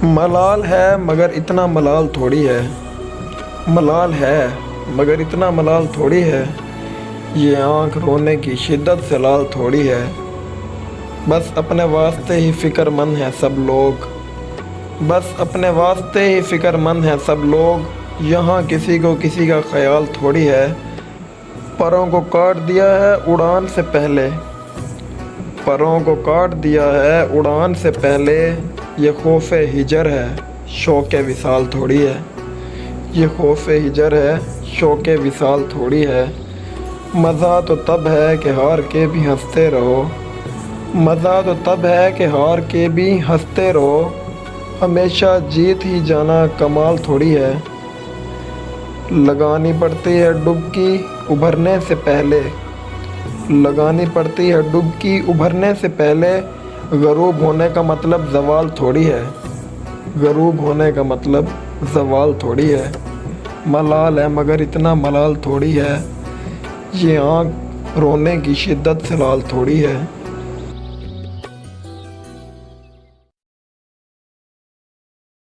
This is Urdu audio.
ملال ہے مگر اتنا ملال تھوڑی ہے، ملال ہے مگر اتنا ملال تھوڑی ہے، یہ آنکھ رونے کی شدت سے لال تھوڑی ہے۔ بس اپنے واسطے ہی فکر مند ہیں سب لوگ، بس اپنے واسطے ہی فکر مند ہیں سب لوگ، یہاں کسی کو کسی کا خیال تھوڑی ہے۔ پروں کو کاٹ دیا ہے اڑان سے پہلے، پروں کو کاٹ دیا ہے اڑان سے پہلے، یہ خوف ہجر ہے شوق وصال تھوڑی ہے، یہ خوف ہجر ہے شوق وصال تھوڑی ہے۔ مزہ تو تب ہے کہ ہار کے بھی ہنستے رہو، مزہ تو تب ہے کہ ہار کے بھی ہنستے رہو، ہمیشہ جیت ہی جانا کمال تھوڑی ہے۔ لگانی پڑتی ہے ڈبکی ابھرنے سے پہلے، لگانی پڑتی ہے ڈبکی ابھرنے سے پہلے، غروب ہونے کا مطلب زوال تھوڑی ہے، غروب ہونے کا مطلب زوال تھوڑی ہے۔ ملال ہے مگر اتنا ملال تھوڑی ہے، یہ آنکھ رونے کی شدت سے لال تھوڑی ہے۔